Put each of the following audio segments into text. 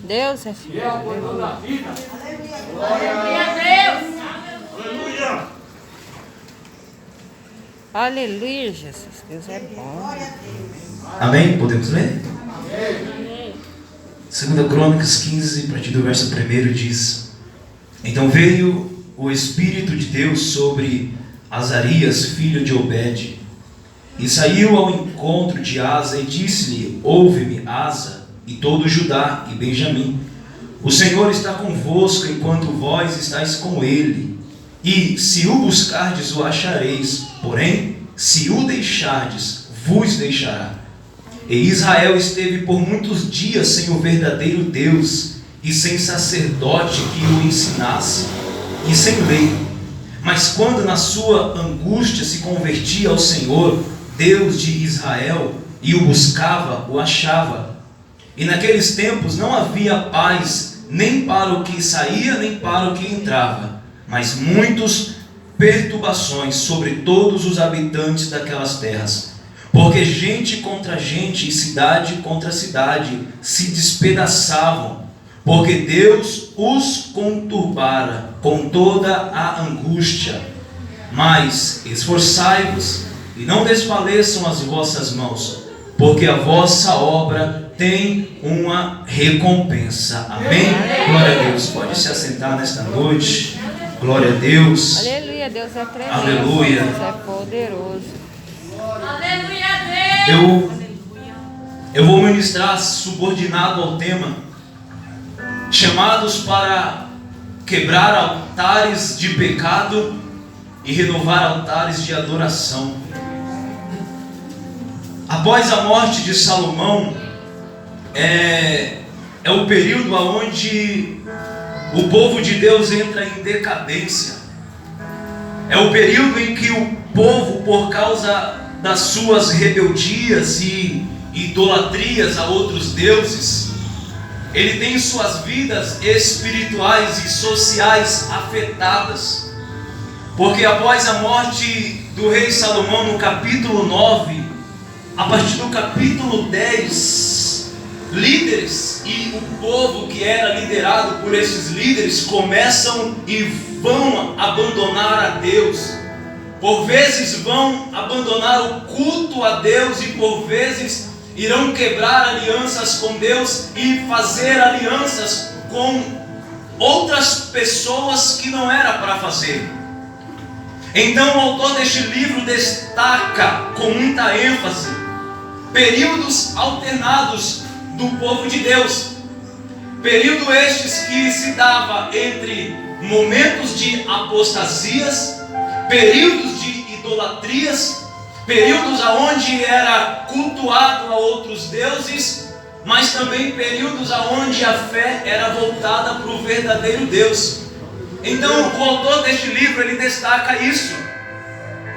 Deus é fiel. Aleluia a Deus. Aleluia. Aleluia, Jesus. Deus é bom. Amém? Podemos ler? Amém. 2 Crônicas 15, a partir do verso 1 diz: Então veio o Espírito de Deus sobre Azarias, filho de Obed, e saiu ao encontro de Asa e disse-lhe: Ouve-me, Asa, e todo Judá e Benjamim. O Senhor está convosco enquanto vós estáis com ele. E se o buscardes, o achareis. Porém, se o deixardes, vos deixará. E Israel esteve por muitos dias sem o verdadeiro Deus, e sem sacerdote que o ensinasse, e sem lei. Mas quando na sua angústia se convertia ao Senhor, Deus de Israel, e o buscava, o achava. E naqueles tempos não havia paz, nem para o que saía, nem para o que entrava, mas muitas perturbações sobre todos os habitantes daquelas terras. Porque gente contra gente e cidade contra cidade se despedaçavam, porque Deus os conturbara com toda a angústia. Mas esforçai-vos e não desfaleçam as vossas mãos, porque a vossa obra tem uma recompensa. Amém? Glória a Deus. Pode se assentar nesta noite. Glória a Deus. Aleluia, Deus é tremendo. Aleluia. Deus é poderoso. Aleluia a Deus. Eu vou ministrar subordinado ao tema: chamados para quebrar altares de pecado e renovar altares de adoração. Após a morte de Salomão, é o período onde o povo de Deus entra em decadência. É o período em que o povo, por causa das suas rebeldias e idolatrias a outros deuses, ele tem suas vidas espirituais e sociais afetadas. Porque após a morte do rei Salomão, no capítulo 9, a partir do capítulo 10, líderes e o povo que era liderado por esses líderes começam e vão abandonar a Deus. Por vezes vão abandonar o culto a Deus e por vezes irão quebrar alianças com Deus e fazer alianças com outras pessoas que não era para fazer. Então o autor deste livro destaca com muita ênfase períodos alternados do povo de Deus. Período estes que se dava entre momentos de apostasias, períodos de idolatrias, períodos onde era cultuado a outros deuses, mas também períodos onde a fé era voltada para o verdadeiro Deus. Então o autor deste livro, ele destaca isso.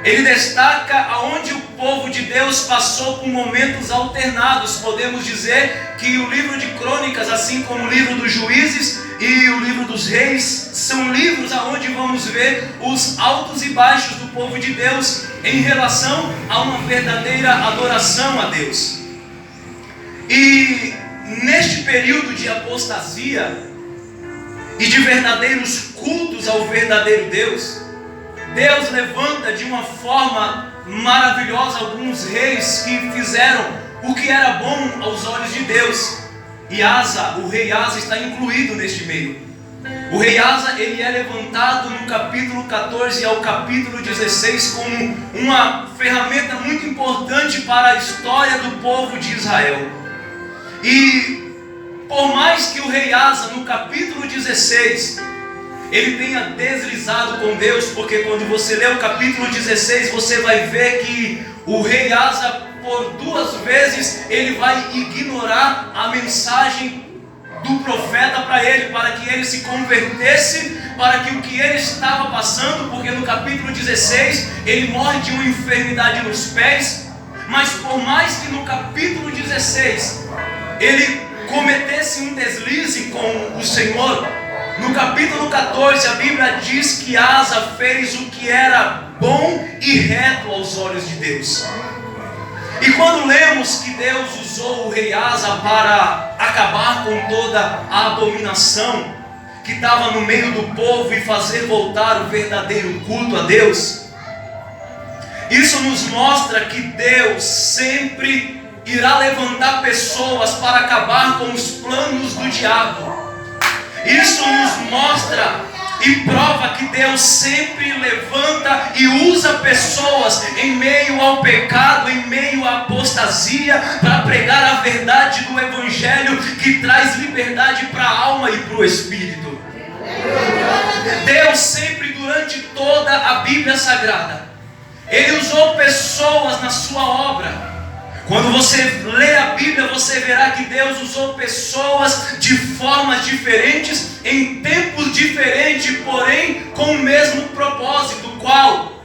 Ele destaca aonde o povo de Deus passou por momentos alternados. Podemos dizer que o livro de Crônicas, assim como o livro dos Juízes e o livro dos Reis, são livros aonde vamos ver os altos e baixos do povo de Deus em relação a uma verdadeira adoração a Deus. E neste período de apostasia e de verdadeiros cultos ao verdadeiro Deus, Deus levanta de uma forma maravilhosa alguns reis que fizeram o que era bom aos olhos de Deus. E Asa, o rei Asa, está incluído neste meio. O rei Asa, ele é levantado no capítulo 14 ao capítulo 16 como uma ferramenta muito importante para a história do povo de Israel. E por mais que o rei Asa, no capítulo 16, ele tenha deslizado com Deus, porque quando você lê o capítulo 16, você vai ver que o rei Asa, por 2 vezes, ele vai ignorar a mensagem do profeta para ele, para que ele se convertesse, para que o que ele estava passando, porque no capítulo 16, ele morre de uma enfermidade nos pés, mas por mais que no capítulo 16, ele cometesse um deslize com o Senhor, no capítulo 14 a Bíblia diz que Asa fez o que era bom e reto aos olhos de Deus. E quando lemos que Deus usou o rei Asa para acabar com toda a abominação que estava no meio do povo e fazer voltar o verdadeiro culto a Deus, isso nos mostra que Deus sempre irá levantar pessoas para acabar com os planos do diabo. Isso nos mostra e prova que Deus sempre levanta e usa pessoas em meio ao pecado, em meio à apostasia, para pregar a verdade do Evangelho que traz liberdade para a alma e para o espírito. Deus sempre, durante toda a Bíblia Sagrada, Ele usou pessoas na sua obra. Quando você lê a Bíblia, você verá que Deus usou pessoas de formas diferentes, em tempos diferentes, porém com o mesmo propósito. Qual?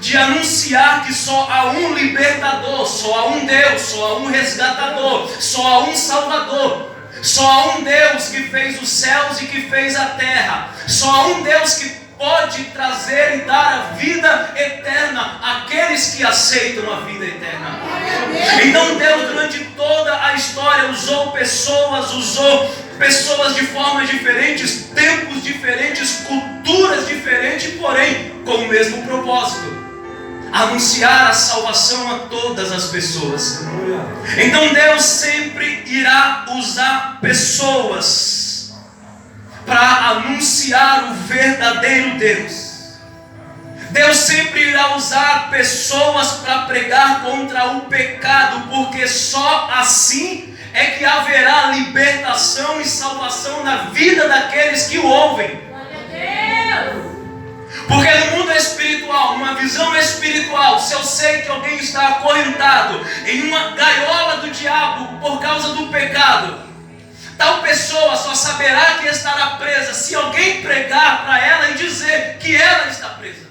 De anunciar que só há um libertador, só há um Deus, só há um resgatador, só há um Salvador. Só há um Deus que fez os céus e que fez a terra. Só há um Deus que pode trazer e dar a vida eterna àqueles que aceitam a vida eterna. Então Deus, durante toda a história, usou pessoas de formas diferentes, tempos diferentes, culturas diferentes, porém com o mesmo propósito: anunciar a salvação a todas as pessoas. Então Deus sempre irá usar pessoas para anunciar o verdadeiro Deus. Deus sempre irá usar pessoas para pregar contra o pecado, porque só assim é que haverá libertação e salvação na vida daqueles que o ouvem. Porque no mundo espiritual, numa visão espiritual, se eu sei que alguém está acorrentado em uma gaiola do diabo por causa do pecado, tal pessoa só saberá que estará presa se alguém pregar para ela e dizer que ela está presa.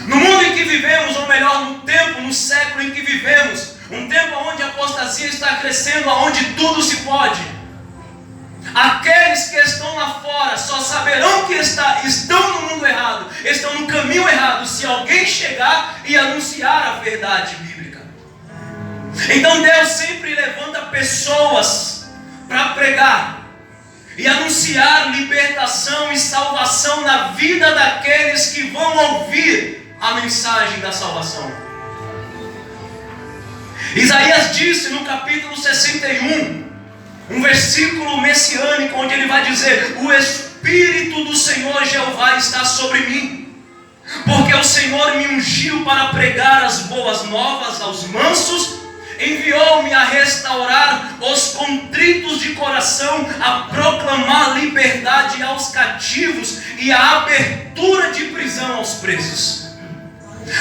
No mundo em que vivemos, ou melhor, no tempo, no século em que vivemos, um tempo onde a apostasia está crescendo, onde tudo se pode, aqueles que estão lá fora só saberão que estão no mundo errado, estão no caminho errado, se alguém chegar e anunciar a verdade bíblica. Então Deus sempre levanta pessoas para pregar e anunciar libertação e salvação na vida daqueles que vão ouvir a mensagem da salvação. Isaías disse no capítulo 61, um versículo messiânico, onde ele vai dizer: o Espírito do Senhor Jeová está sobre mim, porque o Senhor me ungiu para pregar as boas novas aos mansos, enviou-me a restaurar os contritos de coração, a proclamar liberdade aos cativos e a abertura de prisão aos presos.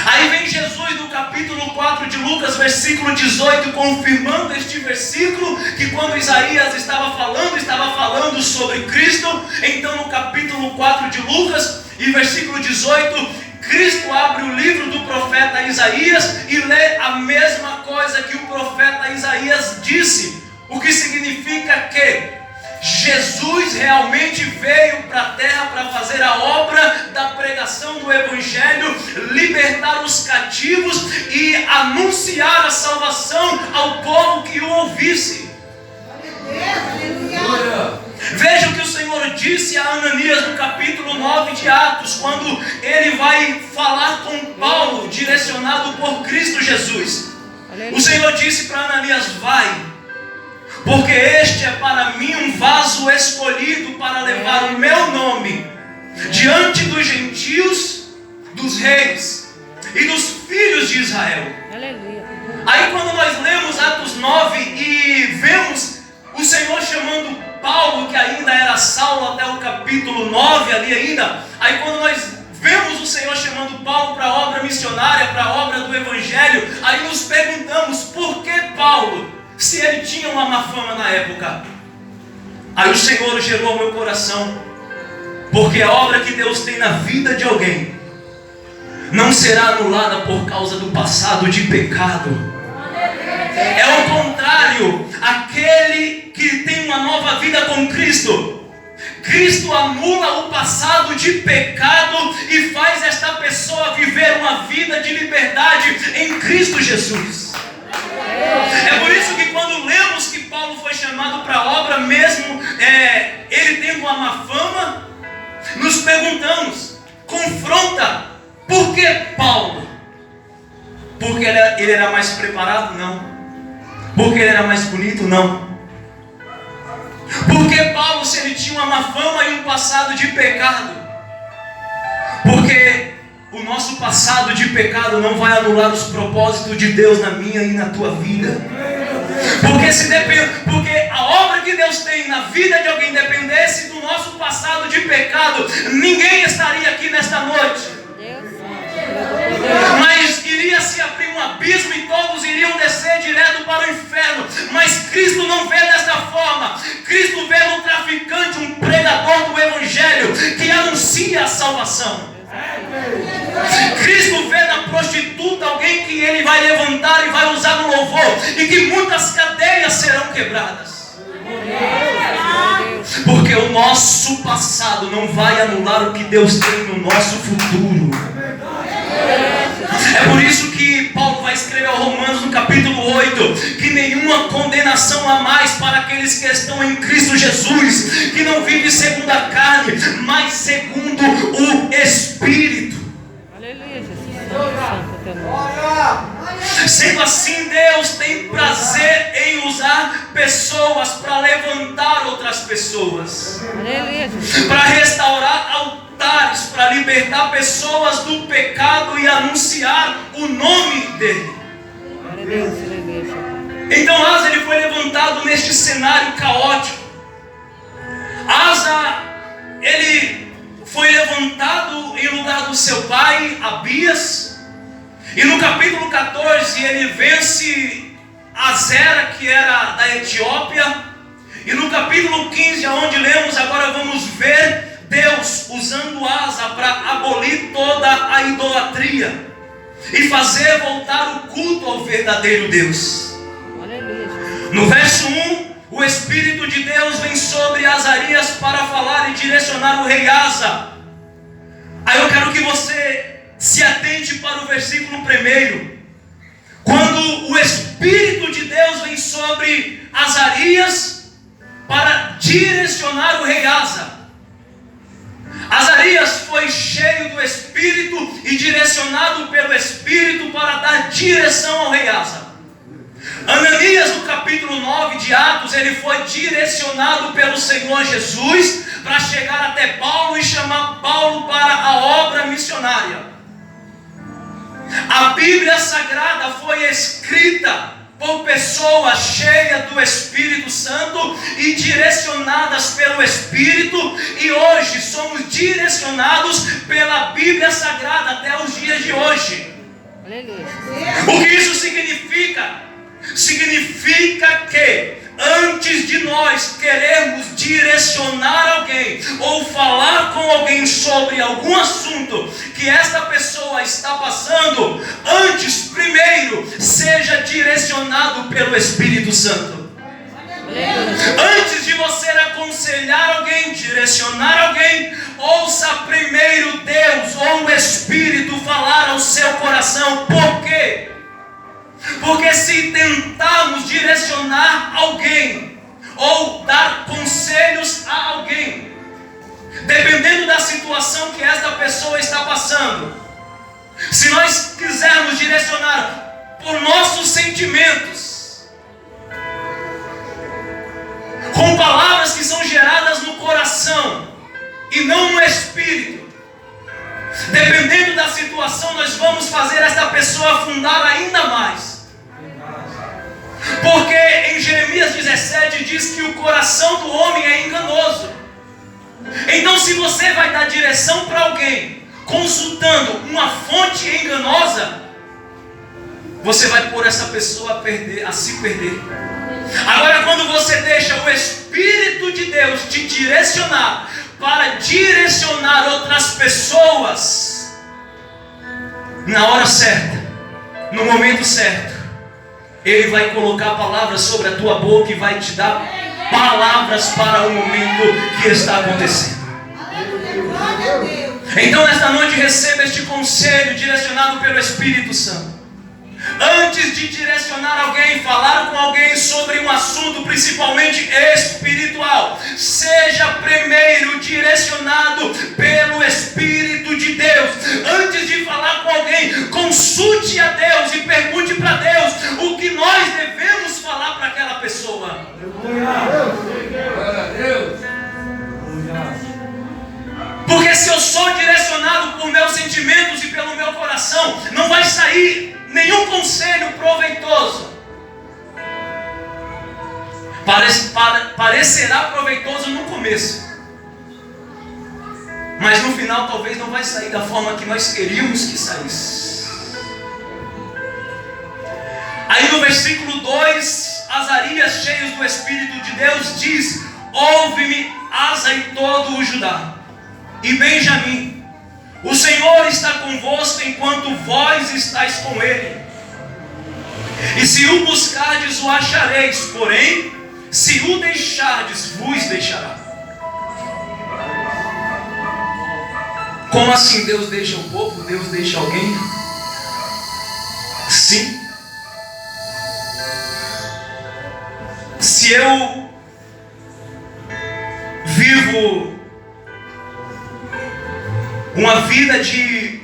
Aí vem Jesus no capítulo 4 de Lucas, versículo 18, confirmando este versículo, que quando Isaías estava falando sobre Cristo. Então no capítulo 4 de Lucas e versículo 18, Cristo abre o livro do profeta Isaías e lê a mesma coisa que o profeta Isaías disse, o que significa que Jesus realmente veio para a terra para fazer a obra da pregação do Evangelho, libertar os cativos e anunciar a salvação ao povo que o ouvisse. Veja o que o Senhor disse a Ananias no capítulo 9 de Atos, quando ele vai falar com Paulo, direcionado por Cristo Jesus. O Senhor disse para Ananias: vai, porque este é para mim um vaso escolhido para levar o meu nome diante dos gentios, dos reis e dos filhos de Israel. Aleluia. Aí quando nós lemos Atos 9 e vemos o Senhor chamando Paulo, que ainda era Saulo, até o capítulo 9 ali ainda, aí quando nós vemos o Senhor chamando Paulo para a obra missionária, para a obra do Evangelho, aí nos perguntamos: por que Paulo, se ele tinha uma má fama na época? Aí o Senhor gerou ao meu coração, porque a obra que Deus tem na vida de alguém não será anulada por causa do passado de pecado. É o contrário, aquele que tem uma nova vida com Cristo, Cristo anula o passado de pecado e faz esta pessoa viver uma vida de liberdade em Cristo Jesus. É por isso que quando lemos que Paulo foi chamado para a obra, mesmo ele tendo uma má fama, nos perguntamos, confronta, por que Paulo? Porque ele era mais preparado? Não. Porque ele era mais bonito? Não. Porque Paulo, se ele tinha uma má fama e um passado de pecado? Porque o nosso passado de pecado não vai anular os propósitos de Deus na minha e na tua vida. Porque a obra que Deus tem na vida de alguém dependesse do nosso passado de pecado, ninguém estaria aqui nesta noite. Mas iria se abrir um abismo e todos iriam descer direto para o inferno. Mas Cristo não vê desta forma. Cristo vê no traficante um pregador do Evangelho que anuncia a salvação. Cristo vê na prostituta alguém que ele vai levantar e vai usar no louvor, e que muitas cadeias serão quebradas. Porque o nosso passado não vai anular o que Deus tem no nosso futuro. É por isso que Paulo vai escrever aos Romanos no capítulo 8 que nenhuma condenação há mais para aqueles que estão em Cristo Jesus, que não vivem segundo a carne, mas segundo o Espírito. Aleluia, Jesus. Sendo assim, Deus tem prazer em usar pessoas para levantar outras pessoas, para restaurar altares, para libertar pessoas do pecado e anunciar o nome dele. Então Asa, ele foi levantado neste cenário caótico. Asa, ele foi levantado em lugar do seu pai, Abias. E no capítulo 14 ele vence a Zera, que era da Etiópia. E no capítulo 15, onde lemos, agora vamos ver Deus usando Asa para abolir toda a idolatria e fazer voltar o culto ao verdadeiro Deus. No verso 1, o Espírito de Deus vem sobre Azarias para falar e direcionar o rei Asa. Aí eu quero que você se atente para o versículo 1. Quando o Espírito de Deus vem sobre Azarias para direcionar o rei Asa. Azarias foi cheio do Espírito e direcionado pelo Espírito para dar direção ao rei Asa. Ananias, no capítulo 9 de Atos, ele foi direcionado pelo Senhor Jesus para chegar até Paulo e chamar Paulo para a obra missionária. A Bíblia Sagrada foi escrita por pessoas cheias do Espírito Santo e direcionadas pelo Espírito, e hoje somos direcionados pela Bíblia Sagrada até os dias de hoje. O que isso significa? Significa que antes de nós querermos direcionar alguém ou falar com alguém sobre algum assunto que esta pessoa está passando, antes, primeiro, seja direcionado pelo Espírito Santo. Antes de você aconselhar alguém, direcionar alguém, ouça primeiro Deus ou o Espírito falar ao seu coração. Por quê? Porque se tentarmos direcionar alguém ou dar conselhos a alguém, dependendo da situação que esta pessoa está passando, se nós quisermos direcionar por nossos sentimentos, com palavras que são geradas no coração e não no espírito, dependendo da situação, nós vamos fazer esta pessoa afundar ainda mais. Porque em Jeremias 17 diz que o coração do homem é enganoso. Então, se você vai dar direção para alguém consultando uma fonte enganosa, você vai pôr essa pessoa a se perder. Agora, quando você deixa o Espírito de Deus te direcionar para direcionar outras pessoas, na hora certa, no momento certo, Ele vai colocar palavras sobre a tua boca e vai te dar palavras para o momento que está acontecendo. Então, nesta noite, receba este conselho direcionado pelo Espírito Santo. antes de direcionar alguém, falar com alguém sobre um assunto principalmente espiritual, seja primeiro direcionado pelo Espírito de Deus. Antes de falar com alguém, consulte a Deus e pergunte para Deus o que nós devemos falar para aquela pessoa. Porque se eu sou direcionado por meus sentimentos e pelo meu coração, não vai sair nenhum conselho proveitoso. Parecerá proveitoso no começo, mas no final talvez não vai sair da forma que nós queríamos que saísse. Aí no versículo 2, Azarias, cheio do Espírito de Deus, diz: ouve-me, Asa e todo o Judá e Benjamim, o Senhor está convosco enquanto vós estáis com ele. E se o buscardes, o achareis, porém, se o deixardes, vos deixará. Como assim Deus deixa o povo? Deus deixa alguém? Sim. Se eu vivo uma vida de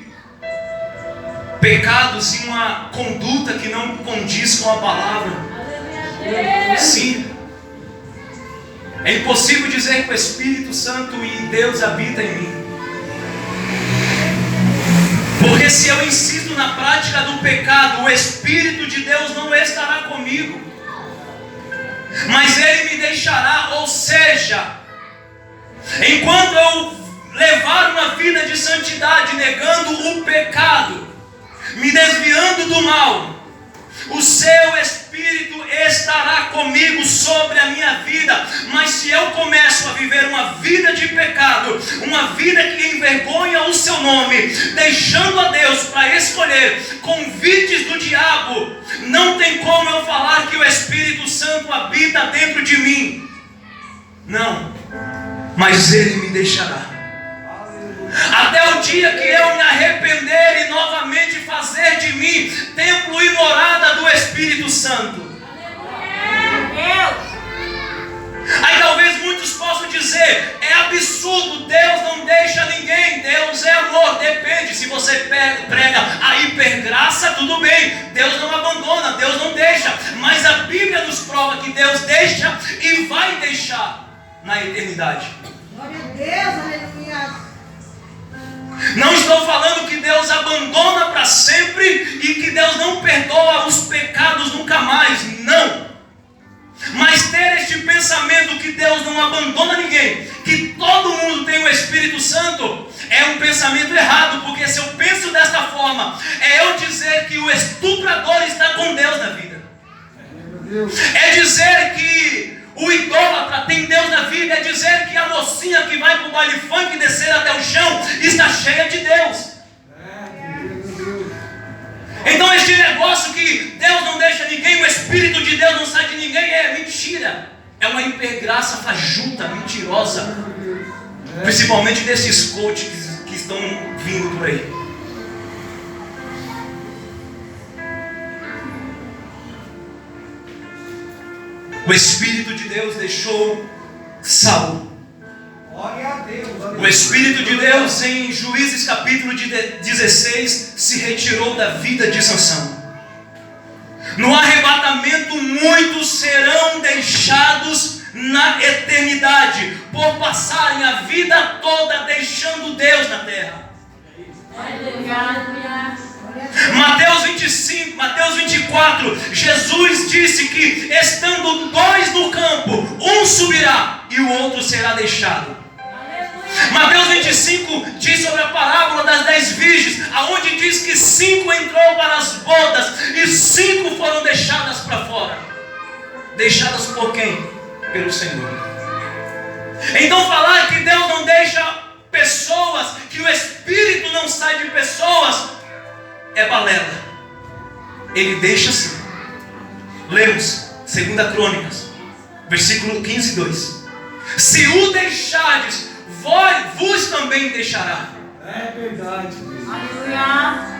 pecados e uma conduta que não condiz com a palavra, sim, é impossível dizer que o Espírito Santo e Deus habita em mim. Porque se eu insisto na prática do pecado, o Espírito de Deus não estará comigo, mas Ele me deixará. Ou seja, enquanto eu levar uma vida de santidade, negando o pecado, me desviando do mal, o seu Espírito estará comigo sobre a minha vida. Mas se eu começo a viver uma vida de pecado, uma vida que envergonha o seu nome, deixando a Deus para escolher convites do diabo, não tem como eu falar que o Espírito Santo habita dentro de mim. Não, mas Ele me deixará. Até o dia que eu me arrepender e novamente fazer de mim templo e morada do Espírito Santo. Aí talvez muitos possam dizer: é absurdo, Deus não deixa ninguém, Deus é amor. Depende, se você prega a hipergraça, tudo bem, Deus não abandona, Deus não deixa. Mas a Bíblia nos prova que Deus deixa e vai deixar na eternidade. Glória a Deus, aleluia. Não estou falando que Deus abandona para sempre e que Deus não perdoa os pecados nunca mais. Não. Mas ter este pensamento que Deus não abandona ninguém, que todo mundo tem o Espírito Santo, é um pensamento errado. Porque se eu penso desta forma, é eu dizer que o estuprador está com Deus na vida. É dizer que o idólatra tem Deus na vida. É dizer que a mocinha que vai para o baile funk descer até o chão está cheia de Deus. Então este negócio que Deus não deixa ninguém, o Espírito de Deus não sai de ninguém, é mentira. É uma hipergraça fajuta, mentirosa. Principalmente desses coaches que estão vindo por aí. O Espírito de Deus deixou Saul. O Espírito de Deus, em Juízes capítulo 16, se retirou da vida de Sansão. No arrebatamento, muitos serão deixados na eternidade, por passarem a vida toda deixando Deus na terra. Mateus 25, Mateus 24, Jesus disse que estando dois no campo, um subirá e o outro será deixado. Mateus 25 diz sobre a parábola das 10 virgens, aonde diz que 5 entrou para as bodas e 5 foram deixadas para fora. Deixadas por quem? Pelo Senhor. Então falar que Deus não deixa pessoas, que o Espírito não sai de pessoas, é balela. Ele deixa sim. Lemos 2 Crônicas, versículo 15 e 2. Se o deixardes, vos também deixará. É verdade. Aleluia.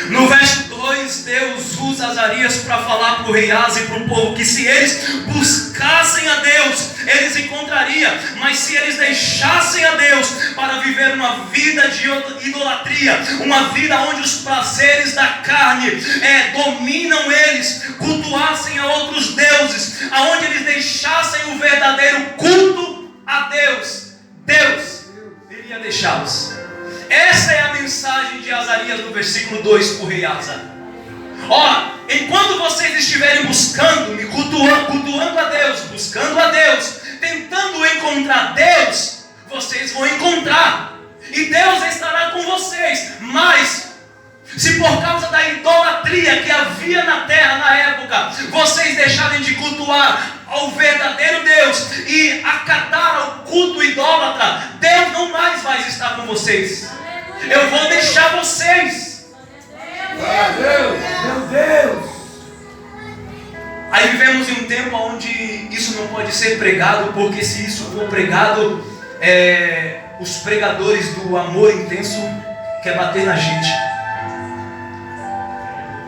No verso depois Deus usa Azarias para falar para o rei Asa e para o povo que se eles buscassem a Deus, eles encontrariam, mas se eles deixassem a Deus para viver uma vida de idolatria, uma vida onde os prazeres da carne dominam eles, cultuassem a outros deuses, aonde eles deixassem o verdadeiro culto a Deus, Deus iria deixá-los. Essa é a mensagem de Azarias no versículo 2 para o rei Asa. Enquanto vocês estiverem buscando, me cultuando a Deus, buscando a Deus, tentando encontrar Deus, vocês vão encontrar, e Deus estará com vocês. Mas se por causa da idolatria que havia na terra na época, vocês deixarem de cultuar ao verdadeiro Deus e acatar ao culto idólatra, Deus não mais vai estar com vocês. Eu vou deixar vocês. Meu Deus. Aí vivemos em um tempo onde isso não pode ser pregado, porque se isso for pregado, os pregadores do amor intenso querem bater na gente.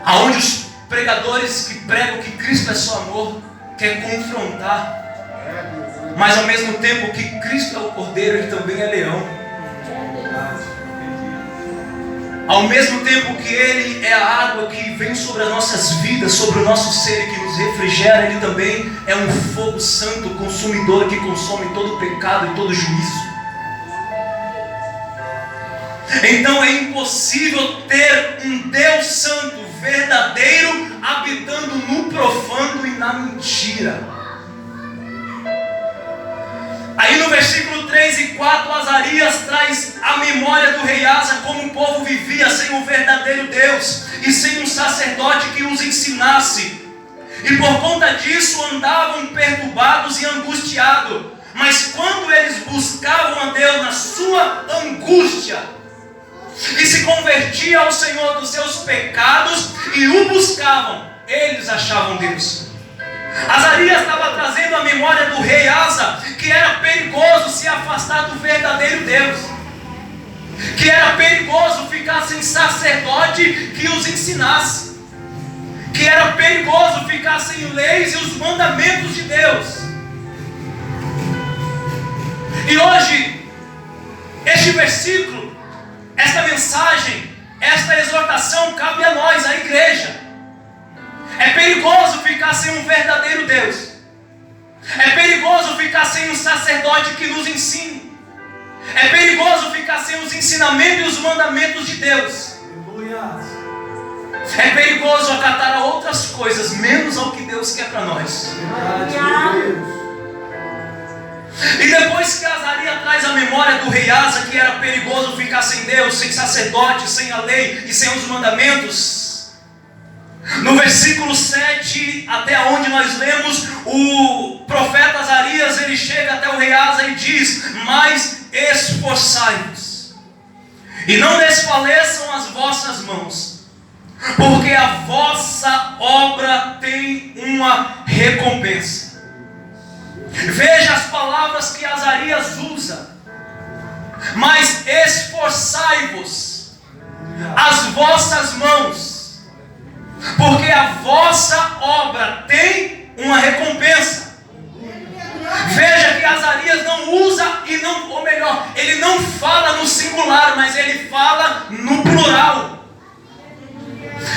Aonde os pregadores que pregam que Cristo é só amor quer confrontar, mas ao mesmo tempo que Cristo é o cordeiro, ele também é leão. Ao mesmo tempo que ele é a água que vem sobre as nossas vidas, sobre o nosso ser e que nos refrigera, ele também é um fogo santo, consumidor, que consome todo pecado e todo juízo. Então é impossível ter um Deus santo, verdadeiro, habitando no profano e na mentira. Aí no versículo 3 e 4, Azarias traz a memória do rei Asa, como o povo vivia sem o verdadeiro Deus e sem um sacerdote que os ensinasse. E por conta disso andavam perturbados e angustiados. Mas quando eles buscavam a Deus na sua angústia e se convertiam ao Senhor dos seus pecados e o buscavam, eles achavam Deus. Azarias estava trazendo a memória do rei Asa, que era perigoso se afastar do verdadeiro Deus, que era perigoso ficar sem sacerdote que os ensinasse, que era perigoso ficar sem leis e os mandamentos de Deus. E hoje, este versículo, esta mensagem, esta exortação cabe a nós, a igreja. É perigoso ficar sem um verdadeiro Deus. É perigoso ficar sem um sacerdote que nos ensine. É perigoso ficar sem os ensinamentos e os mandamentos de Deus. É perigoso acatar a outras coisas, menos ao que Deus quer para nós. E depois que Azarias traz a memória do rei Asa, que era perigoso ficar sem Deus, sem sacerdote, sem a lei e sem os mandamentos, no versículo 7, até onde nós lemos, o profeta Azarias, ele chega até o rei Asa e diz: mas esforçai-vos, e não desfaleçam as vossas mãos, porque a vossa obra tem uma recompensa. Veja as palavras que Azarias usa: mas esforçai-vos as vossas mãos, porque a vossa obra tem uma recompensa. Veja que Azarias não usa ele não fala no singular, mas ele fala no plural.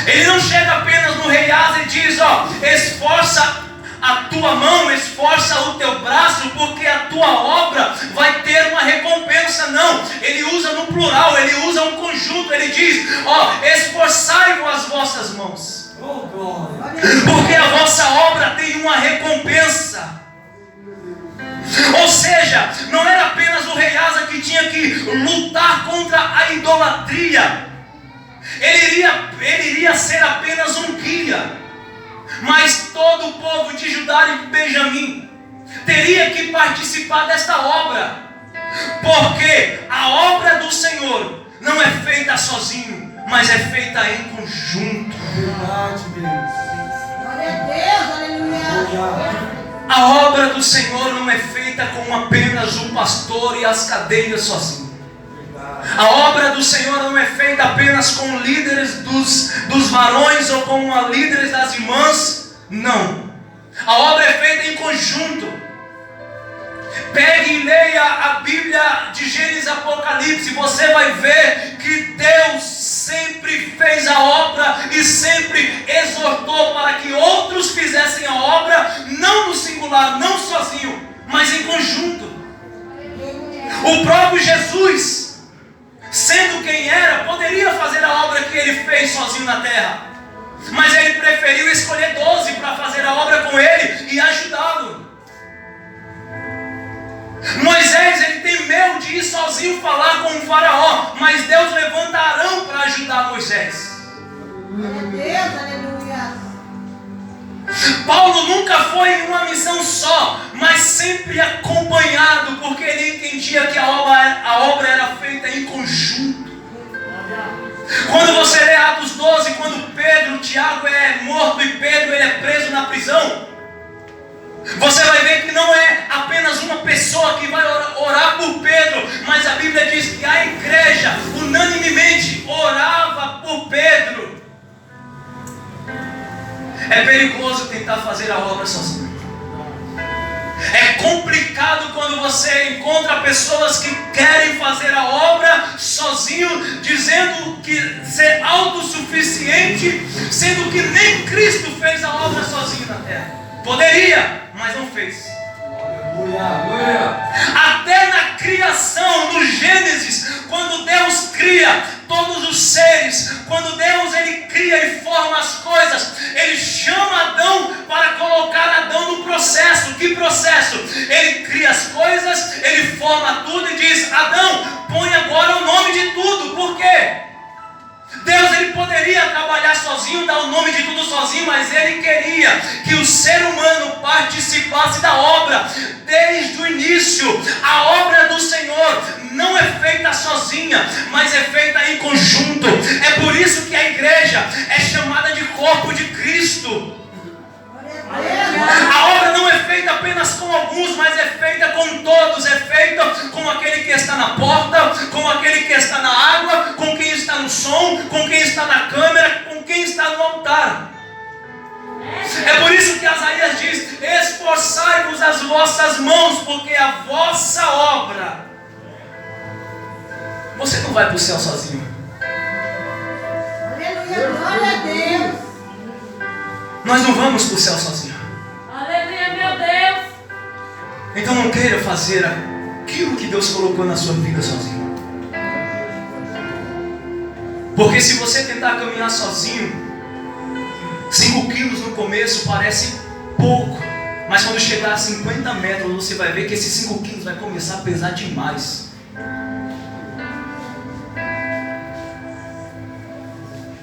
Ele não chega apenas no rei Asa e diz: esforça a tua mão, esforça o teu braço, porque a tua obra vai ter uma recompensa. Não, ele usa no plural, ele usa um conjunto. Ele diz: esforçai-vos as vossas mãos, porque a vossa obra tem uma recompensa. Ou seja, não era apenas o rei Asa que tinha que lutar contra a idolatria. Ele iria ser apenas um guia, mas todo o povo de Judá e Benjamim teria que participar desta obra, porque a obra do Senhor não é feita sozinho, mas é feita em conjunto. Glória a Deus, aleluia. A obra do Senhor não é feita com apenas o pastor e as cadeiras sozinho. A obra do Senhor não é feita apenas com líderes dos varões ou com líderes das irmãs. Não. A obra é feita em conjunto. Pegue e leia a Bíblia de Gênesis e Apocalipse. Você vai ver que Deus sempre fez a obra e sempre exortou para que outros fizessem a obra, não no singular, não sozinho, mas em conjunto. O próprio Jesus, sendo quem era, poderia fazer a obra que ele fez sozinho na terra, mas ele preferiu escolher 12 para fazer a obra com ele e ajudá-lo. Moisés, ele temeu de ir sozinho falar com o faraó, mas Deus levanta Arão para ajudar Moisés. Deus, aleluia. Paulo nunca foi em uma missão só, mas sempre acompanhado, porque ele entendia que a obra era feita em conjunto. Quando você lê Atos 12, quando Tiago é morto e Pedro ele é preso na prisão, você vai ver que não é apenas uma pessoa que vai orar por Pedro, mas a Bíblia diz que a igreja unanimemente orava por Pedro. É perigoso tentar fazer a obra sozinho. É complicado quando você encontra pessoas que querem fazer a obra sozinho, dizendo que ser autossuficiente, sendo que nem Cristo fez a obra sozinho na terra. Poderia, mas não fez. Até na criação, no Gênesis, quando Deus cria todos os seres, quando Deus ele cria e forma as coisas, ele chama Adão para colocar Adão no processo. Que processo? Ele cria as coisas, ele forma tudo e diz: Adão, põe agora o nome de tudo. Por quê? Deus ele poderia trabalhar sozinho, dar o nome de tudo sozinho, mas ele queria que o ser humano participasse da obra desde o início. A obra do Senhor não é feita sozinha, mas é feita em conjunto. É por isso que a igreja é chamada de corpo de Cristo. A obra não é feita apenas com alguns, mas é feita com todos. É feita com aquele que está na porta, com aquele que está na água, com quem está no som, com quem está na câmera, com quem está no altar. É por isso que Isaías diz: esforçai-vos as vossas mãos, porque a vossa obra. Você não vai para o céu sozinho. Aleluia, glória a Deus. Nós não vamos para o céu sozinho. Aleluia, meu Deus. Então não queira fazer aquilo que Deus colocou na sua vida sozinho. Porque se você tentar caminhar sozinho, 5 quilos no começo parece pouco, mas quando chegar a 50 metros você vai ver que esses 5 quilos vai começar a pesar demais.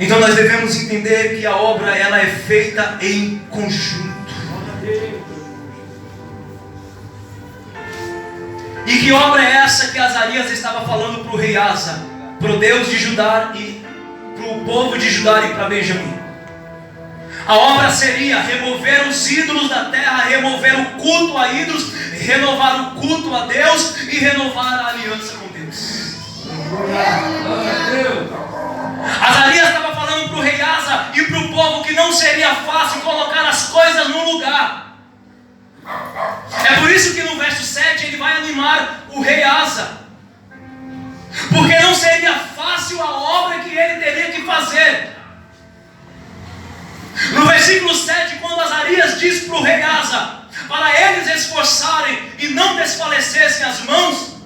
Então nós devemos entender que a obra ela é feita em conjunto. E que obra é essa que Azarias estava falando para o rei Asa, para o Deus de Judá e para o povo de Judá e para Benjamim? A obra seria remover os ídolos da terra, remover o culto a ídolos, renovar o culto a Deus e renovar a aliança com Deus. Azarias estava falando para o rei Asa e para o povo que não seria fácil colocar as coisas no lugar. É por isso que no verso 7 ele vai animar o rei Asa, porque não seria fácil a obra que ele teria que fazer. No versículo 7, quando Azarias diz para o rei Asa para eles esforçarem e não desfalecessem as mãos,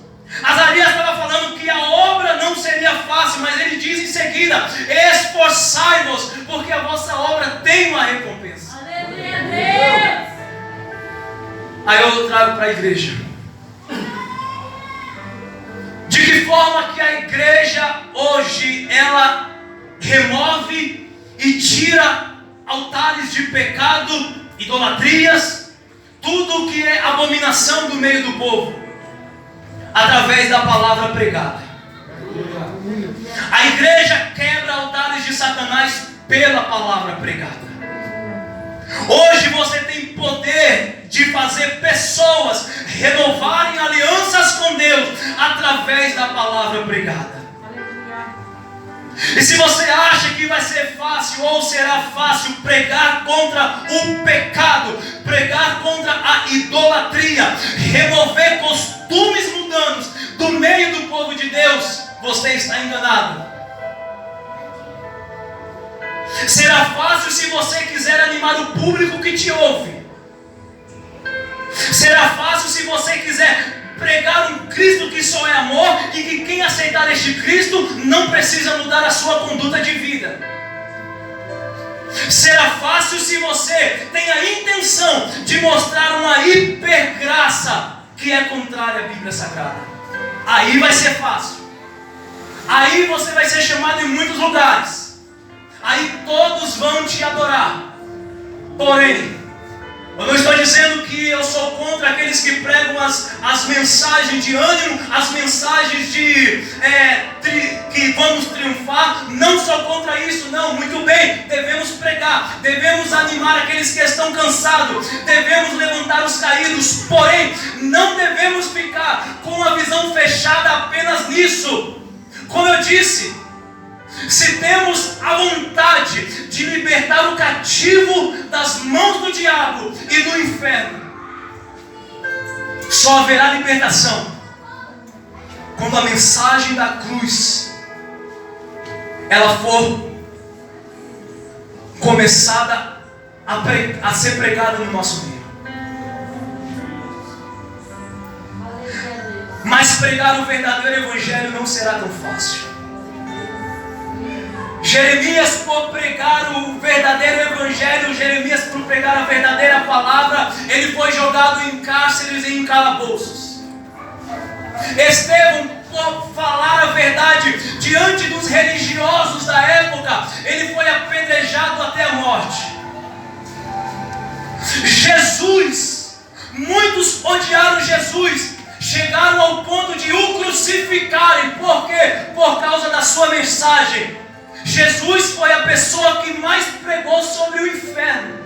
Azarias estava falando que a obra não seria fácil, mas ele diz em seguida: esforçai-vos, porque a vossa obra tem uma recompensa. Aleluia, Deus. Aí eu trago para a igreja: de que forma que a igreja hoje ela remove e tira altares de pecado, idolatrias, tudo que é abominação do meio do povo? Através da palavra pregada. A igreja quebra altares de Satanás pela palavra pregada. Hoje você tem poder de fazer pessoas renovarem alianças com Deus através da palavra pregada. E se você acha que vai ser fácil ou será fácil pregar contra o pecado, pregar contra a idolatria, remover costumes mundanos do meio do povo de Deus, você está enganado. Será fácil se você quiser animar o público que te ouve. Será fácil se você quiser pregar um Cristo que só é amor e que quem aceitar este Cristo não precisa mudar a sua conduta de vida. Será fácil se você tem a intenção de mostrar uma hipergraça que é contrária à Bíblia Sagrada. Aí vai ser fácil. Aí você vai ser chamado em muitos lugares. Aí todos vão te adorar. Porém, eu não estou dizendo que eu sou contra aqueles que pregam as mensagens de ânimo, as mensagens de que vamos triunfar. Não sou contra isso, não. Muito bem, devemos pregar, devemos animar aqueles que estão cansados, devemos levantar os caídos. Porém, não devemos ficar com a visão fechada apenas nisso. Como eu disse, se temos a vontade de libertar o cativo das mãos do diabo e do inferno, só haverá libertação quando a mensagem da cruz ela for começada a ser pregada no nosso meio. Mas pregar o verdadeiro evangelho não será tão fácil. Jeremias, por pregar o verdadeiro evangelho, Jeremias, por pregar a verdadeira palavra, ele foi jogado em cárceres e em calabouços. Estevão, por falar a verdade diante dos religiosos da época, ele foi apedrejado até a morte. Jesus, muitos odiaram Jesus, chegaram ao ponto de o crucificarem. Por quê? Por causa da sua mensagem. Jesus foi a pessoa que mais pregou sobre o inferno.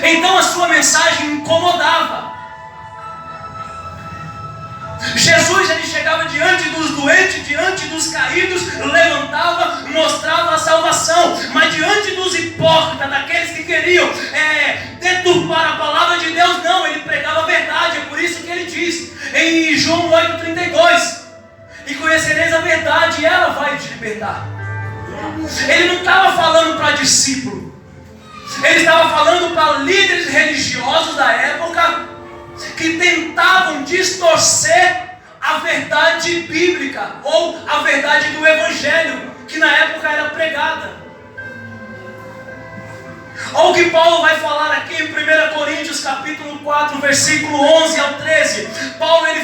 Então a sua mensagem incomodava. Jesus, ele chegava diante dos doentes, diante dos caídos, levantava, mostrava a salvação. Mas diante dos hipócritas, daqueles que queriam deturpar a palavra de Deus, não, ele pregava a verdade. É por isso que ele diz em João 8,32: e conhecereis a verdade e ela vai te libertar. Ele não estava falando para discípulo, ele estava falando para líderes religiosos da época que tentavam distorcer a verdade bíblica ou a verdade do evangelho que na época era pregada. Olha o que Paulo vai falar aqui em 1 Coríntios capítulo 4, versículo 11 ao 13. Paulo, ele